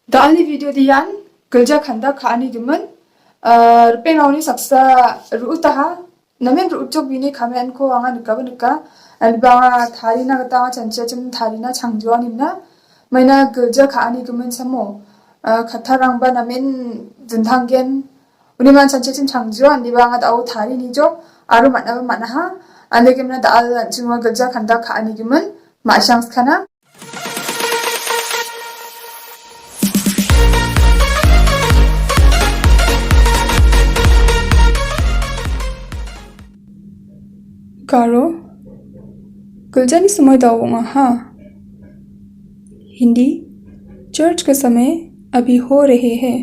Dali video diyan kerja khanda khani duman pengauni saksa ruutaha namen ruutok bini khamen ko anga nuka alba tharina gata chancha chum tharina changjuan imna maina kerja khani duman samo khatharang ba namen dunthanggen uniman chancha chum changjuan nibanga dau thari ni jo aru mana ha ande kemna dal chungwa kerja khanda khani duman ma chance khana कारो गुलजानी समय दाऊंगा हाँ Hindi church का समय अभी हो रहे हैं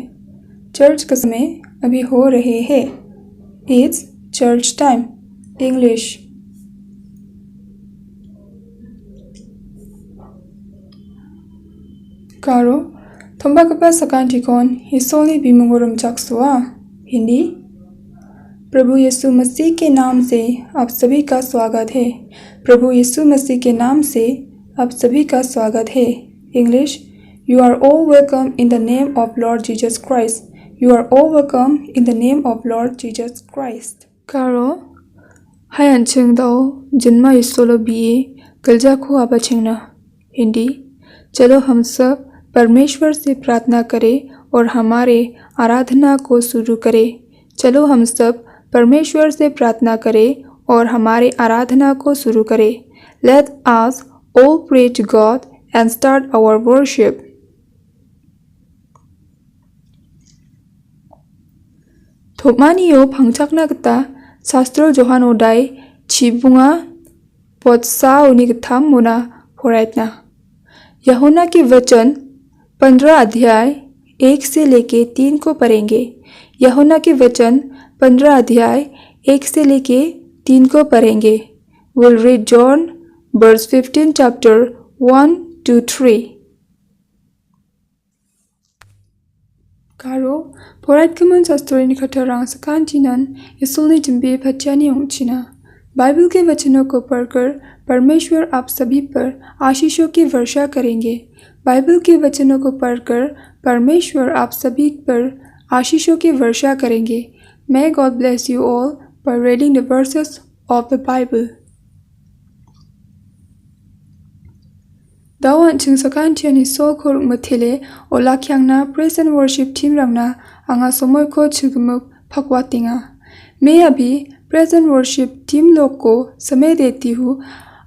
church का समय अभी हो रहे हैं इट्स चर्च टाइम इंग्लिश कारो थोंबा कपा सकांटिकोन हिसोली बिमुगुरम चक्सुआ हिंदी प्रभु यीशु मसीह के नाम से आप सभी का स्वागत है प्रभु यीशु मसीह के नाम से आप सभी का स्वागत है English you are all welcome in the name of Lord Jesus Christ you are all welcome in the name of Lord Jesus Christ कारो हाय अंचिंग दाओ जिनमा यीशु बिये गलजा को आबचिंगना हिंदी चलो हम सब परमेश्वर से प्रार्थना करें और हमारे आराधना को शुरू करें चलो हम सब परमेश्वर से प्रार्थना करें और हमारे आराधना को शुरू करें let us all pray to God and start our worship थोमानियो फंगचाकना गता शास्त्रो जोहान ओदाय छिबुंगा पोत्सा उनिगथाम मुना फोराइतना यूहन्ना के वचन 15 अध्याय 1 से लेके 3 को पढ़ेंगे यूहन्ना के वचन 15 अध्याय 1 से लेके 3 को पढ़ेंगे We'll read John verse 15 chapter 1 to 3 Karo porat kemen शास्त्रों खतरांग सकांचिनन यसुलने जिम्बे फच्चानी ऊंचिना बाइबल के वचनों को पढ़कर परमेश्वर आप सभी पर आशीषों की वर्षा करेंगे बाइबल के वचनों को पढ़कर परमेश्वर आप सभी पर आशीषों की वर्षा करेंगे May God bless you all by reading the verses of the Bible. Dawan chung sakantian is so koruk matile o lakyangna praise and worship team rangna anga somoy ko chugmuk phakwatinga. मैं अभी praise and worship team लोग को समय देती हूँ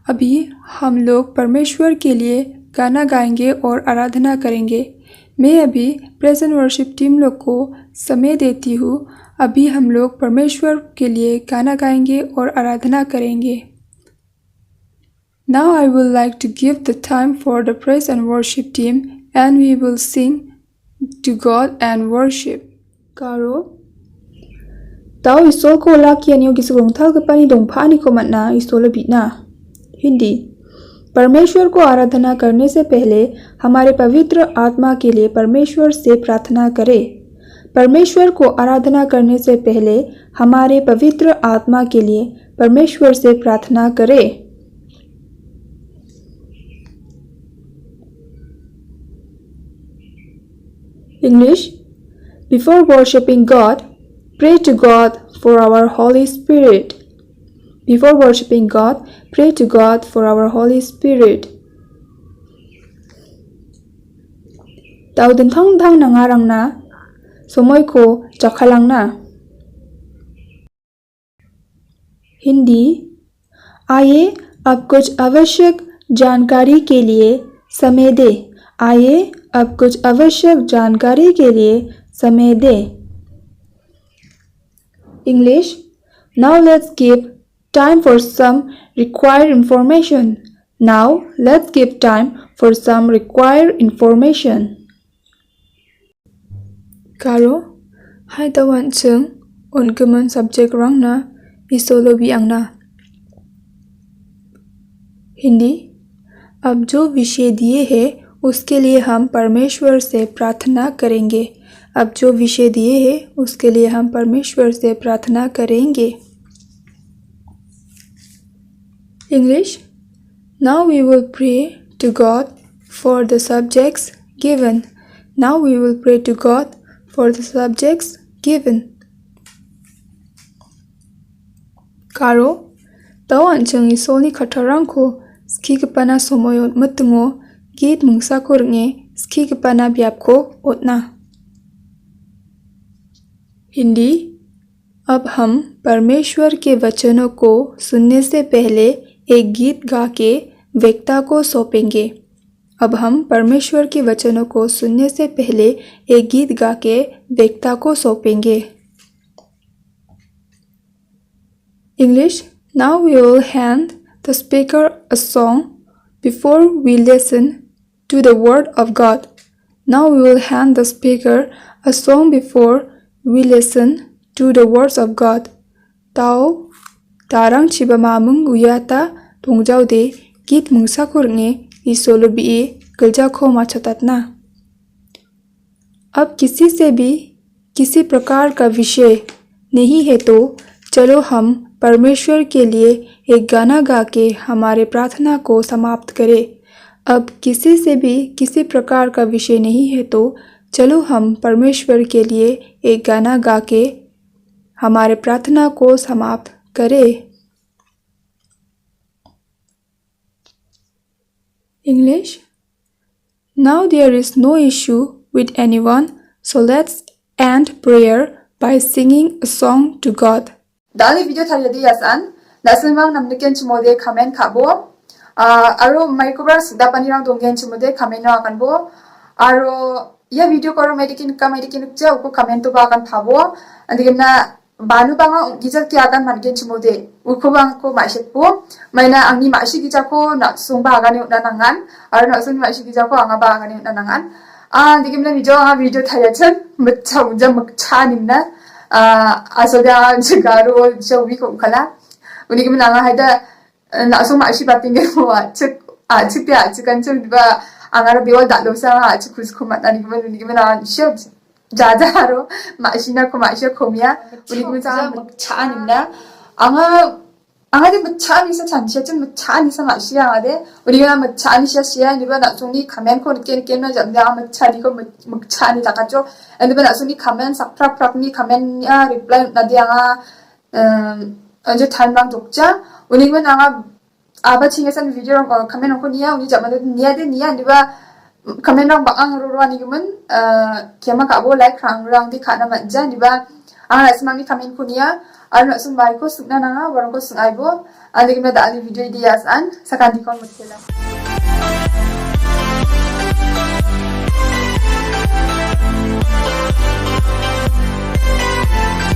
अभी हम लोग परमेश्वर के लिए गाना गाएंगे और आराधना करेंगे मैं अभी praise and worship team लोग को समय देती हूँ अभी हम लोग परमेश्वर के लिए गाना गाएंगे और आराधना करेंगे Now I would like to give the time for the praise and worship team and we will sing to God and worship. Karo Tao isol ko lakyan yung gisugongthal ka pani dongphani ko matna isol bitna Hindi परमेश्वर को आराधना करने से पहले हमारे पवित्र आत्मा के लिए परमेश्वर से प्रार्थना करें परमेश्वर को आराधना करने से पहले हमारे पवित्र आत्मा के लिए परमेश्वर से प्रार्थना करें English before worshipping God pray to God for our Holy Spirit before worshipping God pray to God for our Holy Spirit दाउदन थंग थंग नंगारंगना समय को चखलांगना हिंदी आइए अब कुछ आवश्यक जानकारी के लिए समय दे आइए अब कुछ आवश्यक जानकारी के लिए समय दे English now let's give time for some required information now let's give time for some required information Karo, hai tawan chung unkemen subject rangna isolo biangna. Hindi अब जो विषय दिए हैं उसके लिए हम परमेश्वर से प्रार्थना करेंगे अब जो विषय दिए हैं उसके लिए हम परमेश्वर से प्रार्थना करेंगे English Now we will pray to God for the subjects given Now we will pray to God for the subjects given. Karo, tau anjang isoli khatarangko skigapana somoyot matungo git mungsa kornge skigapana biapko otna. Hindi. अब हम परमेश्वर के वचनों को सुनने से पहले एक गीत गा के वक्ता को सौंपेंगे। अब हम परमेश्वर के वचनों को सुनने से पहले एक गीत गा के वक्ता को सौंपेंगे। English. Now we will hand the speaker a song before we listen to the word of God. Now we will hand the speaker a song before we listen to the words of God. Tao tarang chiba mamung uyata dongjau de git mungsa kornge isolo bi गलजा खो माचतातना। अब किसी से भी किसी प्रकार का विषय नहीं है तो चलो हम परमेश्वर के लिए एक गाना गा के हमारे प्रार्थना को समाप्त करें। अब किसी से भी किसी प्रकार का विषय नहीं है तो चलो हम परमेश्वर के लिए एक गाना गा के हमारे प्रार्थना को समाप्त करें। English. Now there is no issue with anyone, so let's end prayer by singing a song to God. Dali video thalyadi yasan nasimang namniken chimode khamen khabo aro microbar sida panirang donggen chimode khamen na kanbo aro ya video koro medikin ja uko khamen to ba kan phabo andigena banu banga gija kya kan mangen chimode uko bang ko maishekpo maina angni maishi gija ko na sungba agane na nangan aro na sung maishi gija ko anga ba agane na nangan andigena video thalyachan mutcha unja mukcha nimna asoda jigaro jowi ko khala unigi menanga haida na so ma shi batinge mo chik pya chikan chuk diba angara bewal da losa chi khus khuma tani gi unigi mena sho jajaro ma shi na ko ma shi khomia unigi mena cha nimna anga de cha ni sa chan chen cha ni sa ma shi anga de unigi mena cha ni sia diba na sungni khamen ko ken na jam da ma cha ni ko cha ni ta ka jo and then asuni comment sakprak ni comment ya reply na dia anje thanbang dokja uning men anga aba chingesan video comment ko niya uni jamade niya diba comment rang bang ro ani gumen kema ka bo like rang di khana manja diba anga asmang ni comment ko niya arna sum bai ko sukna nanga warang ko sungai bo ani gimna da ani video dias an sakandi kon mutela